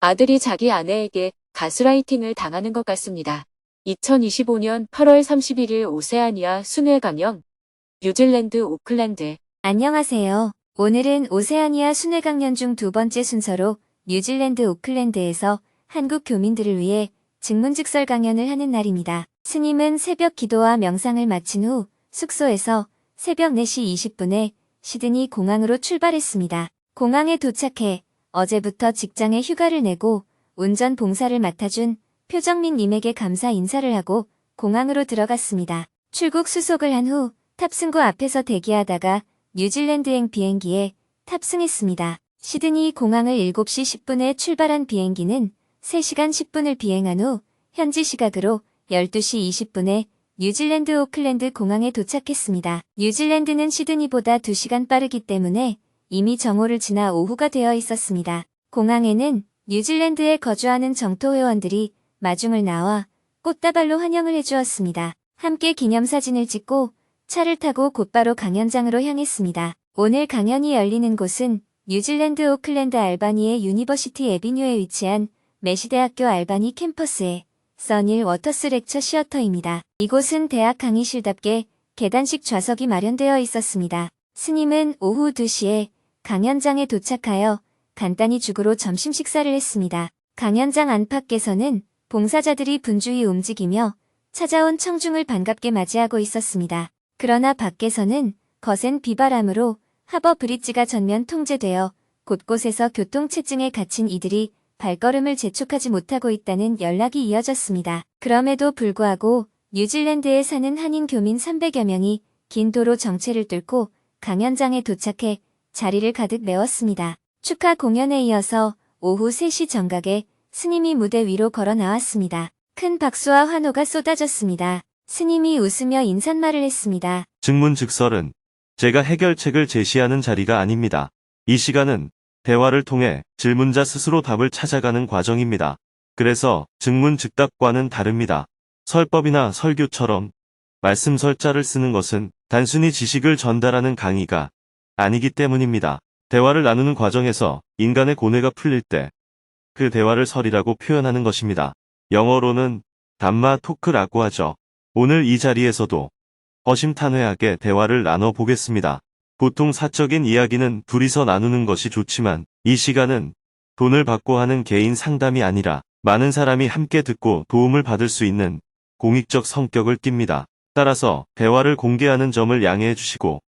아들이 자기 아내에게 가스라이팅을 당하는 것 같습니다. 2025년 8월 31일 오세아니아 순회 강연, 뉴질랜드 오클랜드. 안녕하세요. 오늘은 오세아니아 순회 강연 중 두 번째 순서로 뉴질랜드 오클랜드에서 한국 교민들을 위해 증문즉설 강연을 하는 날입니다. 스님은 새벽 기도와 명상을 마친 후 숙소에서 새벽 4시 20분에 시드니 공항으로 출발했습니다. 공항에 도착해 어제부터 직장에 휴가를 내고 운전 봉사를 맡아준 표정민 님에게 감사 인사를 하고 공항으로 들어갔습니다. 출국 수속을 한 후 탑승구 앞에서 대기하다가 뉴질랜드행 비행기에 탑승했습니다. 시드니 공항을 7시 10분에 출발한 비행기는 3시간 10분을 비행한 후 현지 시각으로 12시 20분에 뉴질랜드 오클랜드 공항에 도착했습니다. 뉴질랜드는 시드니보다 2시간 빠르기 때문에 이미 정오를 지나 오후가 되어 있었습니다. 공항에는 뉴질랜드에 거주하는 정토 회원들이 마중을 나와 꽃다발로 환영을 해주었습니다. 함께 기념사진을 찍고 차를 타고 곧바로 강연장으로 향했습니다. 오늘 강연이 열리는 곳은 뉴질랜드 오클랜드 알바니의 유니버시티 애비뉴에 위치한 메시대학교 알바니 캠퍼스의 써닐 워터스 렉처 시어터입니다. 이곳은 대학 강의실답게 계단식 좌석이 마련되어 있었습니다. 스님은 오후 2시에 강연장에 도착하여 간단히 죽으로 점심 식사를 했습니다. 강연장 안팎에서는 봉사자들이 분주히 움직이며 찾아온 청중을 반갑게 맞이하고 있었습니다. 그러나 밖에서는 거센 비바람으로 하버 브릿지가 전면 통제되어 곳곳에서 교통체증에 갇힌 이들이 발걸음을 재촉하지 못하고 있다는 연락이 이어졌습니다. 그럼에도 불구하고 뉴질랜드에 사는 한인 교민 300여 명이 긴 도로 정체를 뚫고 강연장에 도착해 자리를 가득 메웠습니다. 축하 공연에 이어서 오후 3시 정각에 스님이 무대 위로 걸어 나왔습니다. 큰 박수와 환호가 쏟아졌습니다. 스님이 웃으며 인사말을 했습니다. 증문즉설은 제가 해결책을 제시하는 자리가 아닙니다. 이 시간은 대화를 통해 질문자 스스로 답을 찾아가는 과정입니다. 그래서 증문즉답과는 다릅니다. 설법이나 설교처럼 말씀설자를 쓰는 것은 단순히 지식을 전달하는 강의가 아니기 때문입니다. 대화를 나누는 과정에서 인간의 고뇌가 풀릴 때 그 대화를 설이라고 표현하는 것입니다. 영어로는 담마 토크라고 하죠. 오늘 이 자리에서도 허심탄회하게 대화를 나눠보겠습니다. 보통 사적인 이야기는 둘이서 나누는 것이 좋지만 이 시간은 돈을 받고 하는 개인 상담이 아니라 많은 사람이 함께 듣고 도움을 받을 수 있는 공익적 성격을 띱니다. 따라서 대화를 공개하는 점을 양해해 주시고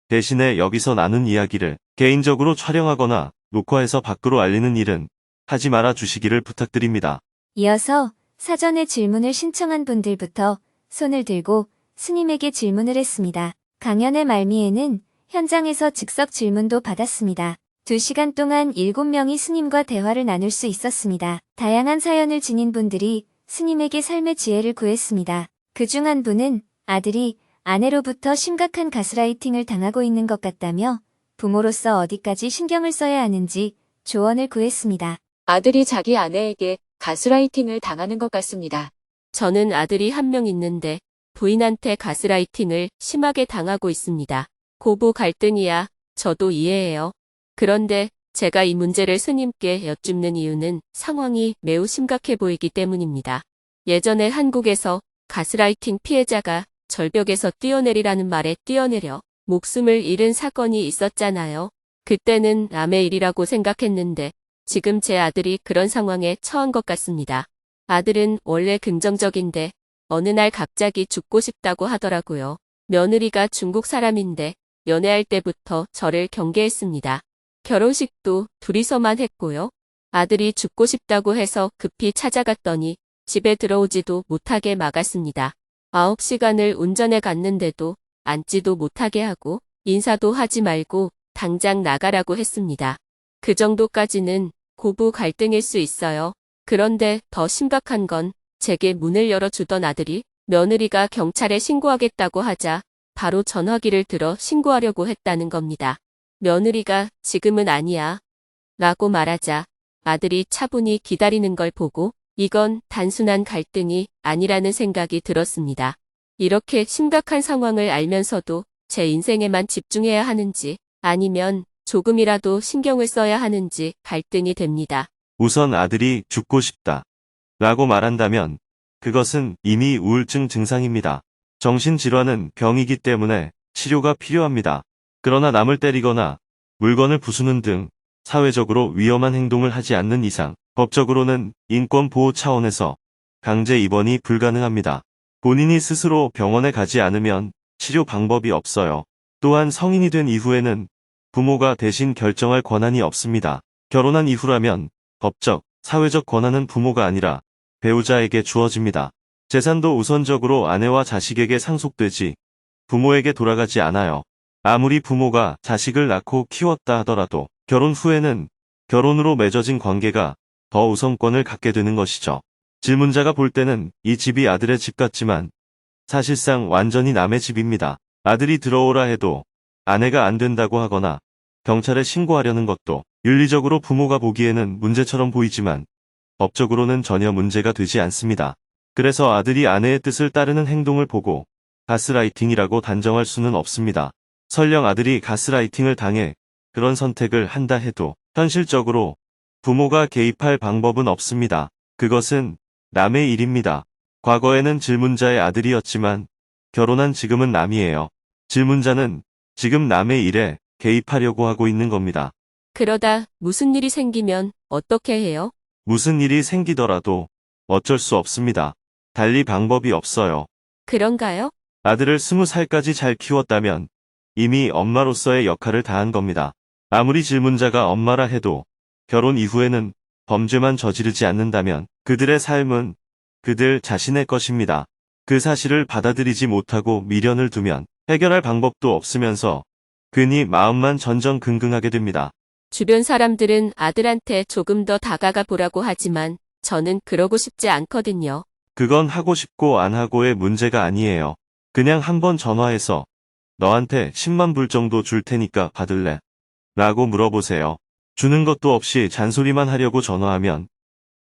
대신에 여기서 나눈 이야기를 개인적으로 촬영하거나 녹화해서 밖으로 알리는 일은 하지 말아 주시기를 부탁드립니다. 이어서 사전에 질문을 신청한 분들부터 손을 들고 스님에게 질문을 했습니다. 강연의 말미에는 현장에서 즉석 질문도 받았습니다. 2시간 동안 7명이 스님과 대화를 나눌 수 있었습니다. 다양한 사연을 지닌 분들이 스님에게 삶의 지혜를 구했습니다. 그중 한 분은 아들이 아내로부터 심각한 가스라이팅을 당하고 있는 것 같다며 부모로서 어디까지 신경을 써야 하는지 조언을 구했습니다. 아들이 자기 아내에게 가스라이팅을 당하는 것 같습니다. 저는 아들이 한 명 있는데 부인한테 가스라이팅을 심하게 당하고 있습니다. 고부 갈등이야 저도 이해해요. 그런데 제가 이 문제를 스님께 여쭙는 이유는 상황이 매우 심각해 보이기 때문입니다. 예전에 한국에서 가스라이팅 피해자가 절벽에서 뛰어내리라는 말에 뛰어내려 목숨을 잃은 사건이 있었잖아요. 그때는 남의 일이라고 생각했는데 지금 제 아들이 그런 상황에 처한 것 같습니다. 아들은 원래 긍정적인데 어느 날 갑자기 죽고 싶다고 하더라고요. 며느리가 중국 사람인데 연애할 때부터 저를 경계했습니다. 결혼식도 둘이서만 했고요. 아들이 죽고 싶다고 해서 급히 찾아갔더니 집에 들어오지도 못하게 막았습니다. 9시간을 운전해 갔는데도 앉지도 못하게 하고 인사도 하지 말고 당장 나가라고 했습니다. 그 정도까지는 고부 갈등일 수 있어요. 그런데 더 심각한 건 제게 문을 열어주던 아들이 며느리가 경찰에 신고하겠다고 하자 바로 전화기를 들어 신고하려고 했다는 겁니다. 며느리가 지금은 아니야 라고 말하자 아들이 차분히 기다리는 걸 보고 이건 단순한 갈등이 아니라는 생각이 들었습니다. 이렇게 심각한 상황을 알면서도 제 인생에만 집중해야 하는지 아니면 조금이라도 신경을 써야 하는지 갈등이 됩니다. 우선 아들이 죽고 싶다 라고 말한다면 그것은 이미 우울증 증상입니다. 정신질환은 병이기 때문에 치료가 필요합니다. 그러나 남을 때리거나 물건을 부수는 등 사회적으로 위험한 행동을 하지 않는 이상 법적으로는 인권보호 차원에서 강제 입원이 불가능합니다. 본인이 스스로 병원에 가지 않으면 치료 방법이 없어요. 또한 성인이 된 이후에는 부모가 대신 결정할 권한이 없습니다. 결혼한 이후라면 법적, 사회적 권한은 부모가 아니라 배우자에게 주어집니다. 재산도 우선적으로 아내와 자식에게 상속되지 부모에게 돌아가지 않아요. 아무리 부모가 자식을 낳고 키웠다 하더라도 결혼 후에는 결혼으로 맺어진 관계가 더 우선권을 갖게 되는 것이죠. 질문자가 볼 때는 이 집이 아들의 집 같지만 사실상 완전히 남의 집입니다. 아들이 들어오라 해도 아내가 안 된다고 하거나 경찰에 신고하려는 것도 윤리적으로 부모가 보기에는 문제처럼 보이지만 법적으로는 전혀 문제가 되지 않습니다. 그래서 아들이 아내의 뜻을 따르는 행동을 보고 가스라이팅이라고 단정할 수는 없습니다. 설령 아들이 가스라이팅을 당해 그런 선택을 한다 해도 현실적으로 부모가 개입할 방법은 없습니다. 그것은 남의 일입니다. 과거에는 질문자의 아들이었지만 결혼한 지금은 남이에요. 질문자는 지금 남의 일에 개입하려고 하고 있는 겁니다. 그러다 무슨 일이 생기면 어떻게 해요? 무슨 일이 생기더라도 어쩔 수 없습니다. 달리 방법이 없어요. 그런가요? 아들을 20살까지 잘 키웠다면 이미 엄마로서의 역할을 다한 겁니다. 아무리 질문자가 엄마라 해도 결혼 이후에는 범죄만 저지르지 않는다면 그들의 삶은 그들 자신의 것입니다. 그 사실을 받아들이지 못하고 미련을 두면 해결할 방법도 없으면서 괜히 마음만 전전긍긍하게 됩니다. 주변 사람들은 아들한테 조금 더 다가가 보라고 하지만 저는 그러고 싶지 않거든요. 그건 하고 싶고 안 하고의 문제가 아니에요. 그냥 한번 전화해서 너한테 10만 불 정도 줄 테니까 받을래? 라고 물어보세요. 주는 것도 없이 잔소리만 하려고 전화하면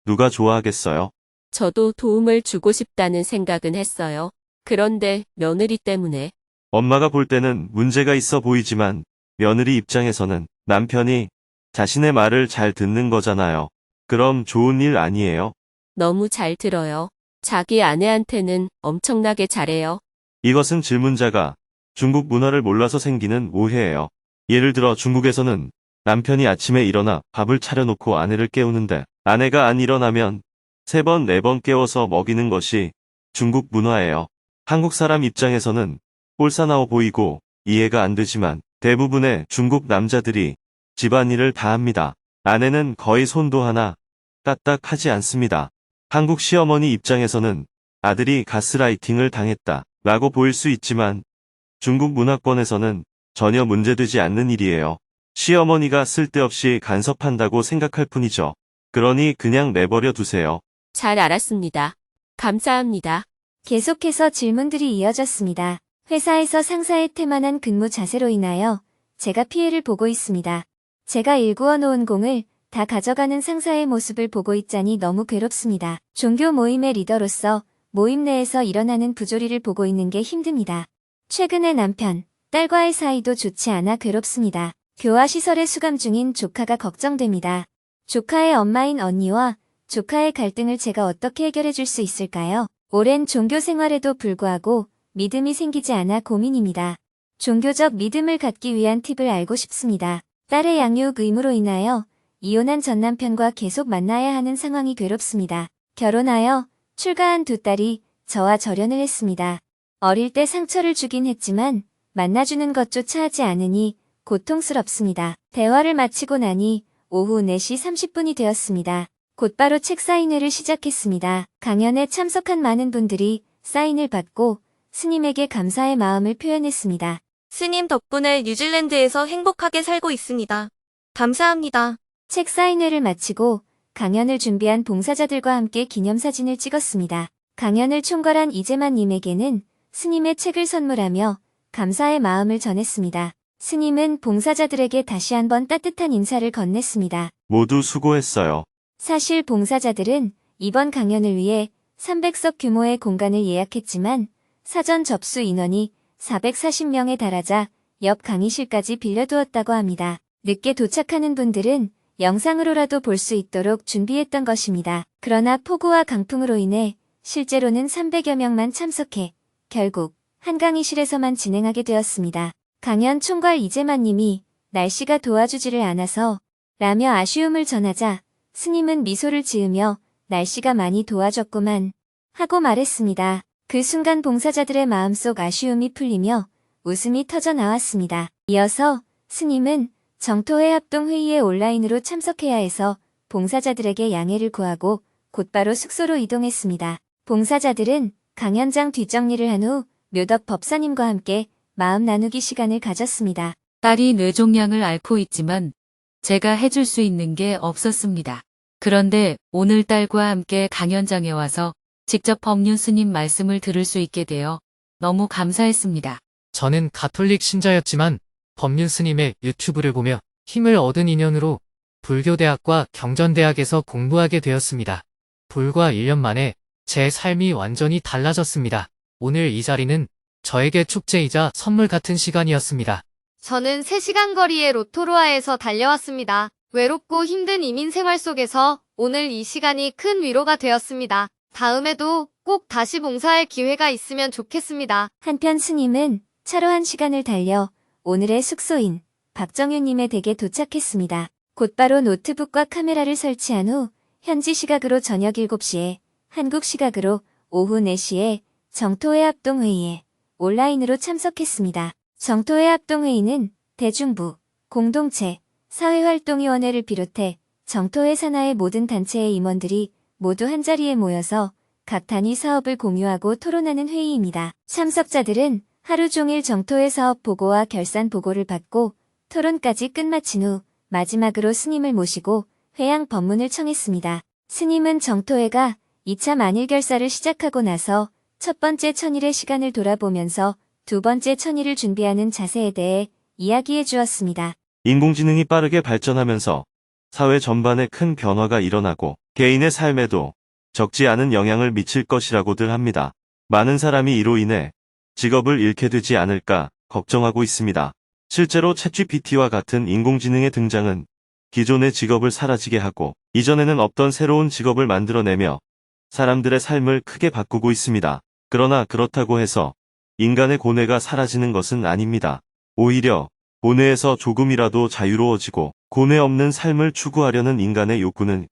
누가 좋아하겠어요? 저도 도움을 주고 싶다는 생각은 했어요. 그런데 며느리 때문에 엄마가 볼 때는 문제가 있어 보이지만 며느리 입장에서는 남편이 자신의 말을 잘 듣는 거잖아요. 그럼 좋은 일 아니에요? 너무 잘 들어요. 자기 아내한테는 엄청나게 잘해요. 이것은 질문자가 중국 문화를 몰라서 생기는 오해예요. 예를 들어 중국에서는 남편이 아침에 일어나 밥을 차려놓고 아내를 깨우는데 아내가 안 일어나면 3번, 4번 깨워서 먹이는 것이 중국 문화예요. 한국 사람 입장에서는 꼴사나워 보이고 이해가 안 되지만 대부분의 중국 남자들이 집안일을 다 합니다. 아내는 거의 손도 하나 까딱하지 않습니다. 한국 시어머니 입장에서는 아들이 가스라이팅을 당했다 라고 보일 수 있지만 중국 문화권에서는 전혀 문제되지 않는 일이에요. 시어머니가 쓸데없이 간섭한다고 생각할 뿐이죠. 그러니 그냥 내버려 두세요. 잘 알았습니다. 감사합니다. 계속해서 질문들이 이어졌습니다. 회사에서 상사의 태만한 근무 자세로 인하여 제가 피해를 보고 있습니다. 제가 일구어 놓은 공을 다 가져가는 상사의 모습을 보고 있자니 너무 괴롭습니다. 종교 모임의 리더로서 모임 내에서 일어나는 부조리를 보고 있는 게 힘듭니다. 최근에 남편, 딸과의 사이도 좋지 않아 괴롭습니다. 교화시설에 수감 중인 조카가 걱정됩니다. 조카의 엄마인 언니와 조카의 갈등을 제가 어떻게 해결해 줄 수 있을까요? 오랜 종교 생활에도 불구하고 믿음이 생기지 않아 고민입니다. 종교적 믿음을 갖기 위한 팁을 알고 싶습니다. 딸의 양육 의무로 인하여 이혼한 전 남편과 계속 만나야 하는 상황이 괴롭습니다. 결혼하여 출가한 두 딸이 저와 절연을 했습니다. 어릴 때 상처를 주긴 했지만 만나주는 것조차 하지 않으니 고통스럽습니다. 대화를 마치고 나니 오후 4시 30분이 되었습니다. 곧바로 책 사인회를 시작했습니다. 강연에 참석한 많은 분들이 사인을 받고 스님에게 감사의 마음을 표현했습니다. 스님 덕분에 뉴질랜드에서 행복하게 살고 있습니다. 감사합니다. 책 사인회를 마치고 강연을 준비한 봉사자들과 함께 기념사진을 찍었습니다. 강연을 총괄한 이재만님에게는 스님의 책을 선물하며 감사의 마음을 전했습니다. 스님은 봉사자들에게 다시 한번 따뜻한 인사를 건넸습니다. 모두 수고했어요. 사실 봉사자들은 이번 강연을 위해 300석 규모의 공간을 예약했지만 사전 접수 인원이 440명에 달하자 옆 강의실까지 빌려두었다고 합니다. 늦게 도착하는 분들은 영상으로라도 볼 수 있도록 준비했던 것입니다. 그러나 폭우와 강풍으로 인해 실제로는 300여 명만 참석해 결국 한 강의실에서만 진행하게 되었습니다. 강연 총괄 이재만 님이 날씨가 도와주지를 않아서 라며 아쉬움을 전하자 스님은 미소를 지으며 날씨가 많이 도와줬구만 하고 말했습니다. 그 순간 봉사자들의 마음속 아쉬움이 풀리며 웃음이 터져 나왔습니다. 이어서 스님은 정토회 합동회의에 온라인으로 참석해야 해서 봉사자들에게 양해를 구하고 곧바로 숙소로 이동했습니다. 봉사자들은 강연장 뒷정리를 한 후 묘덕 법사님과 함께 마음 나누기 시간을 가졌습니다. 딸이 뇌종양을 앓고 있지만 제가 해줄 수 있는 게 없었습니다. 그런데 오늘 딸과 함께 강연장에 와서 직접 법륜 스님 말씀을 들을 수 있게 되어 너무 감사했습니다. 저는 가톨릭 신자였지만 법륜 스님의 유튜브를 보며 힘을 얻은 인연으로 불교대학과 경전대학에서 공부하게 되었습니다. 불과 1년 만에 제 삶이 완전히 달라졌습니다. 오늘 이 자리는 저에게 축제이자 선물 같은 시간이었습니다. 저는 3시간 거리의 로토루아에서 달려왔습니다. 외롭고 힘든 이민 생활 속에서 오늘 이 시간이 큰 위로가 되었습니다. 다음에도 꼭 다시 봉사할 기회가 있으면 좋겠습니다. 한편 스님은 차로 1시간을 달려 오늘의 숙소인 박정윤님의 댁에 도착했습니다. 곧바로 노트북과 카메라를 설치한 후 현지 시각으로 저녁 7시에, 한국 시각으로 오후 4시에 정토회 합동회의에 온라인으로 참석했습니다. 정토회 합동회의는 대중부, 공동체, 사회활동위원회를 비롯해 정토회 산하의 모든 단체의 임원들이 모두 한자리에 모여서 각 단위 사업을 공유하고 토론하는 회의입니다. 참석자들은 하루 종일 정토회 사업 보고와 결산 보고를 받고 토론까지 끝마친 후 마지막으로 스님을 모시고 회양 법문을 청했습니다. 스님은 정토회가 2차 만일결사를 시작하고 나서 첫 번째 천일의 시간을 돌아보면서 두 번째 천일을 준비하는 자세에 대해 이야기해 주었습니다. 인공지능이 빠르게 발전하면서 사회 전반에 큰 변화가 일어나고 개인의 삶에도 적지 않은 영향을 미칠 것이라고들 합니다. 많은 사람이 이로 인해 직업을 잃게 되지 않을까 걱정하고 있습니다. 실제로 챗GPT와 같은 인공지능의 등장은 기존의 직업을 사라지게 하고 이전에는 없던 새로운 직업을 만들어내며 사람들의 삶을 크게 바꾸고 있습니다. 그러나 그렇다고 해서 인간의 고뇌가 사라지는 것은 아닙니다. 오히려 고뇌에서 조금이라도 자유로워지고 고뇌 없는 삶을 추구하려는 인간의 욕구는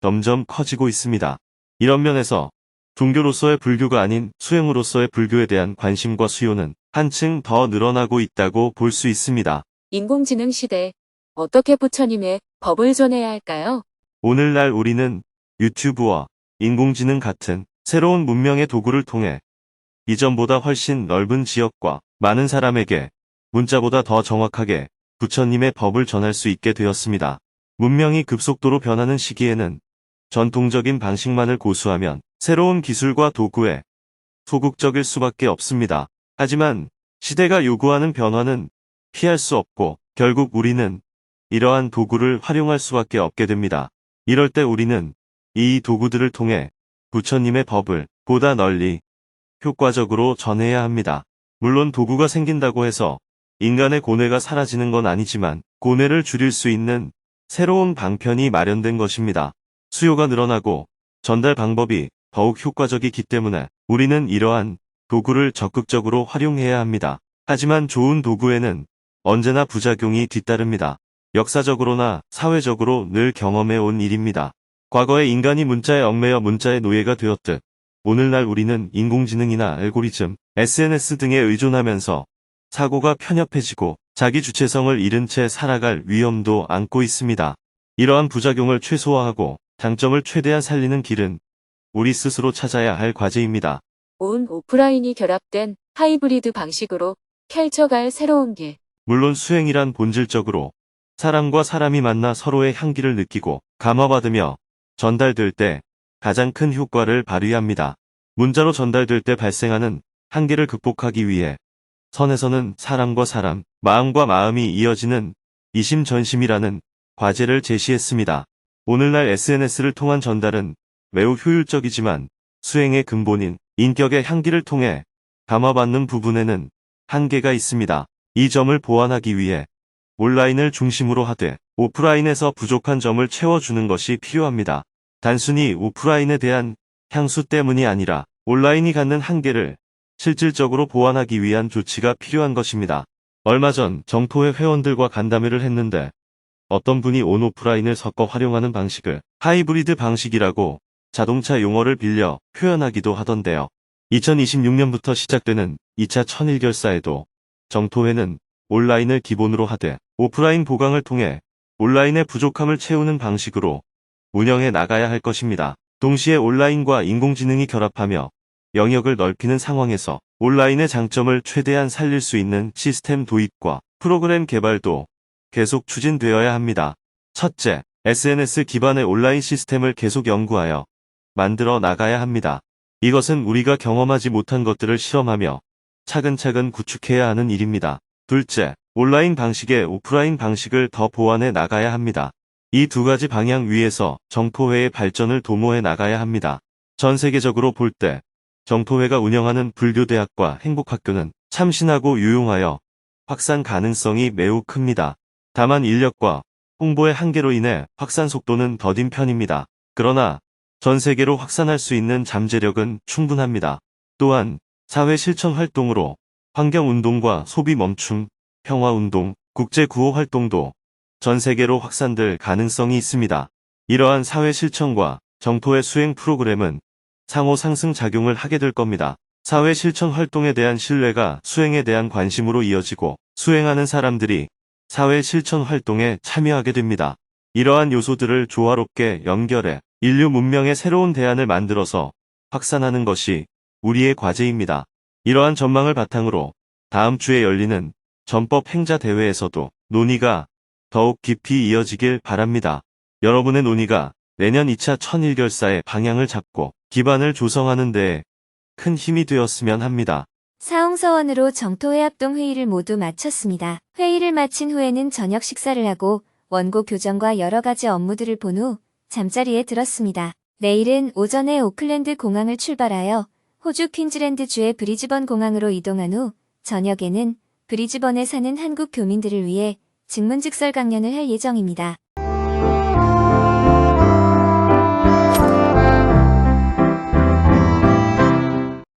점점 커지고 있습니다. 이런 면에서 종교로서의 불교가 아닌 수행으로서의 불교에 대한 관심과 수요는 한층 더 늘어나고 있다고 볼 수 있습니다. 인공지능 시대, 어떻게 부처님의 법을 전해야 할까요? 오늘날 우리는 유튜브와 인공지능 같은 새로운 문명의 도구를 통해 이전보다 훨씬 넓은 지역과 많은 사람에게 문자보다 더 정확하게 부처님의 법을 전할 수 있게 되었습니다. 문명이 급속도로 변하는 시기에는 전통적인 방식만을 고수하면 새로운 기술과 도구에 소극적일 수밖에 없습니다. 하지만 시대가 요구하는 변화는 피할 수 없고 결국 우리는 이러한 도구를 활용할 수밖에 없게 됩니다. 이럴 때 우리는 이 도구들을 통해 부처님의 법을 보다 널리 효과적으로 전해야 합니다. 물론 도구가 생긴다고 해서 인간의 고뇌가 사라지는 건 아니지만 고뇌를 줄일 수 있는 새로운 방편이 마련된 것입니다. 수요가 늘어나고 전달 방법이 더욱 효과적이기 때문에 우리는 이러한 도구를 적극적으로 활용해야 합니다. 하지만 좋은 도구에는 언제나 부작용이 뒤따릅니다. 역사적으로나 사회적으로 늘 경험해 온 일입니다. 과거에 인간이 문자에 얽매여 문자의 노예가 되었듯 오늘날 우리는 인공지능이나 알고리즘, SNS 등에 의존하면서 사고가 편협해지고 자기 주체성을 잃은 채 살아갈 위험도 안고 있습니다. 이러한 부작용을 최소화하고 장점을 최대한 살리는 길은 우리 스스로 찾아야 할 과제입니다. 온 오프라인이 결합된 하이브리드 방식으로 펼쳐갈 새로운 길. 물론 수행이란 본질적으로 사람과 사람이 만나 서로의 향기를 느끼고 감화받으며 전달될 때 가장 큰 효과를 발휘합니다. 문자로 전달될 때 발생하는 한계를 극복하기 위해 선에서는 사람과 사람, 마음과 마음이 이어지는 이심전심이라는 과제를 제시했습니다. 오늘날 SNS를 통한 전달은 매우 효율적이지만 수행의 근본인 인격의 향기를 통해 담아받는 부분에는 한계가 있습니다. 이 점을 보완하기 위해 온라인을 중심으로 하되 오프라인에서 부족한 점을 채워주는 것이 필요합니다. 단순히 오프라인에 대한 향수 때문이 아니라 온라인이 갖는 한계를 실질적으로 보완하기 위한 조치가 필요한 것입니다. 얼마 전 정토회 회원들과 간담회를 했는데 어떤 분이 온오프라인을 섞어 활용하는 방식을 하이브리드 방식이라고 자동차 용어를 빌려 표현하기도 하던데요. 2026년부터 시작되는 2차 천일결사에도 정토회는 온라인을 기본으로 하되 오프라인 보강을 통해 온라인의 부족함을 채우는 방식으로 운영해 나가야 할 것입니다. 동시에 온라인과 인공지능이 결합하며 영역을 넓히는 상황에서 온라인의 장점을 최대한 살릴 수 있는 시스템 도입과 프로그램 개발도 계속 추진되어야 합니다. 첫째, SNS 기반의 온라인 시스템을 계속 연구하여 만들어 나가야 합니다. 이것은 우리가 경험하지 못한 것들을 실험하며 차근차근 구축해야 하는 일입니다. 둘째, 온라인 방식의 오프라인 방식을 더 보완해 나가야 합니다. 이 두 가지 방향 위에서 정토회의 발전을 도모해 나가야 합니다. 전 세계적으로 볼 때 정토회가 운영하는 불교대학과 행복학교는 참신하고 유용하여 확산 가능성이 매우 큽니다. 다만 인력과 홍보의 한계로 인해 확산 속도는 더딘 편입니다. 그러나 전 세계로 확산할 수 있는 잠재력은 충분합니다. 또한 사회 실천 활동으로 환경운동과 소비 멈춤, 평화운동, 국제구호 활동도 전 세계로 확산될 가능성이 있습니다. 이러한 사회 실천과 정토회 수행 프로그램은 상호 상승 작용을 하게 될 겁니다. 사회 실천 활동에 대한 신뢰가 수행에 대한 관심으로 이어지고 수행하는 사람들이 사회 실천 활동에 참여하게 됩니다. 이러한 요소들을 조화롭게 연결해 인류 문명의 새로운 대안을 만들어서 확산하는 것이 우리의 과제입니다. 이러한 전망을 바탕으로 다음 주에 열리는 전법 행자 대회에서도 논의가 더욱 깊이 이어지길 바랍니다. 여러분의 논의가 내년 2차 천일결사의 방향을 잡고 기반을 조성하는 데에 큰 힘이 되었으면 합니다. 사홍서원으로 정토회 합동 회의를 모두 마쳤습니다. 회의를 마친 후에는 저녁 식사를 하고 원고 교정과 여러 가지 업무들을 본 후 잠자리에 들었습니다. 내일은 오전에 오클랜드 공항을 출발하여 호주 퀸즐랜드주의 브리즈번 공항으로 이동한 후 저녁에는 브리즈번에 사는 한국 교민들을 위해 직문직설 강연을 할 예정입니다.